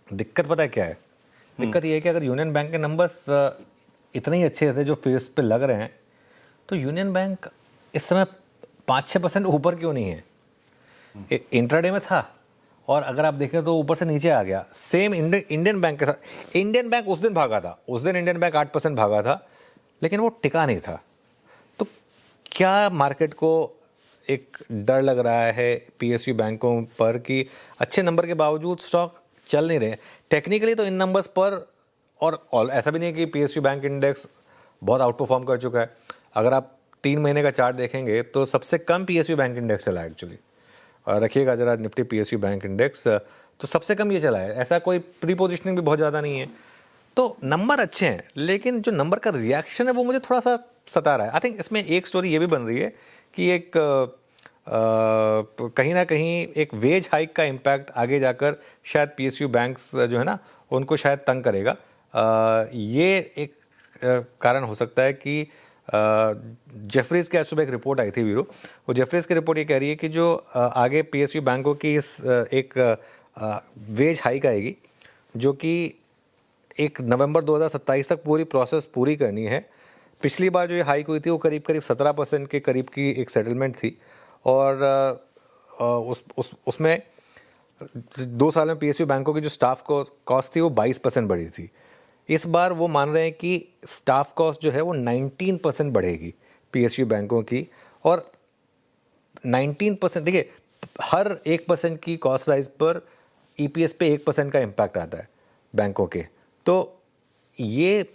दिक्कत पता है क्या है? दिक्कत ये है कि अगर यूनियन बैंक के नंबर्स इतने ही अच्छे थे जो फेस पे लग रहे हैं, तो यूनियन बैंक इस समय 5-6% ऊपर क्यों नहीं है? इंट्राडे में था, और अगर आप देखें तो ऊपर से नीचे आ गया। सेम इंडियन बैंक के साथ। इंडियन बैंक उस दिन भागा था, उस दिन इंडियन बैंक 8% भागा था, लेकिन वो टिका नहीं था। तो क्या मार्केट को एक डर लग रहा है पीएसयू बैंकों पर कि अच्छे नंबर के बावजूद स्टॉक चल नहीं रहे? टेक्निकली तो इन नंबर्स पर, और ऐसा भी नहीं है कि पीएसयू बैंक इंडेक्स बहुत आउट परफॉर्म कर चुका है। अगर आप 3 महीने का चार्ट देखेंगे तो सबसे कम पीएसयू बैंक इंडेक्स चला है एक्चुअली। रखिएगा जरा निफ्टी पीएसयू बैंक इंडेक्स, तो सबसे कम ये चला है। ऐसा कोई प्री पोजिशनिंग भी बहुत ज़्यादा नहीं है। तो नंबर अच्छे हैं, लेकिन जो नंबर का रिएक्शन है वो मुझे थोड़ा सा सता रहा है। आई थिंक इसमें एक स्टोरी ये भी बन रही है कि एक कहीं ना कहीं एक वेज हाइक का इम्पैक्ट आगे जाकर शायद पीएसयू बैंक्स जो है ना, उनको शायद तंग करेगा। ये एक कारण हो सकता है कि जेफरीज की आज सुबह एक रिपोर्ट आई थी वीरो। वो जेफरीज की रिपोर्ट ये कह रही है कि जो आगे पीएसयू बैंकों की इस एक वेज हाइक आएगी, जो कि 1 नवंबर 2027 तक पूरी प्रोसेस पूरी करनी है। पिछली बार जो ये हाइक हुई थी वो करीब 17% के करीब की एक सेटलमेंट थी, और उसमें 2 साल में पीएसयू बैंकों की जो स्टाफ कॉस्ट थी वो 22% बढ़ी थी। इस बार वो मान रहे हैं कि स्टाफ कॉस्ट जो है वो 19% बढ़ेगी पीएसयू बैंकों की। और 19%, देखिए, हर 1% की कॉस्ट राइज पर ईपीएस पे 1% का इम्पैक्ट आता है बैंकों के। तो ये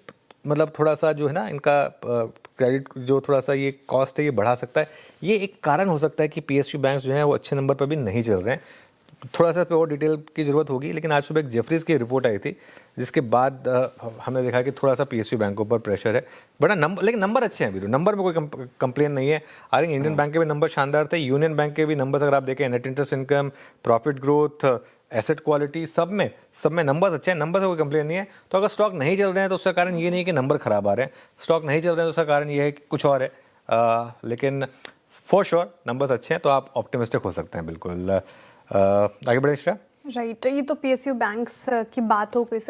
मतलब थोड़ा सा जो है ना, इनका क्रेडिट जो थोड़ा सा ये कॉस्ट है ये बढ़ा सकता है। ये एक कारण हो सकता है कि पीएसयू बैंक्स जो हैं वो अच्छे नंबर पर भी नहीं चल रहे हैं। थोड़ा सा पे और डिटेल की ज़रूरत होगी, लेकिन आज सुबह एक जेफरीज की रिपोर्ट आई थी, जिसके बाद हमने देखा कि थोड़ा सा पीएसयू बैंकों पर प्रेशर है। बड़ा नंबर, लेकिन नंबर अच्छे हैं वीरू, नंबर में कोई कंप्लेन नहीं है। आई थिंक इंडियन बैंक के भी नंबर शानदार थे, यूनियन बैंक के भी नंबर्स अगर आप देखें, net interest income, profit growth, asset quality, सब में नंबर्स अच्छे हैं। नंबर से कोई कंप्लेन नहीं है। तो अगर स्टॉक नहीं चल रहे हैं तो उसका कारण ये नहीं है कि नंबर खराब आ रहे हैं। स्टॉक नहीं चल रहे हैं तो उसका कारण ये है कि कुछ और है। लेकिन फॉर श्योर नंबर्स अच्छे हैं, तो आप ऑप्टिमिस्टिक हो सकते हैं बिल्कुल। आगे बढ़े श्रेया। राइट, ये तो पीएसयू बैंक्स की बात हो गई।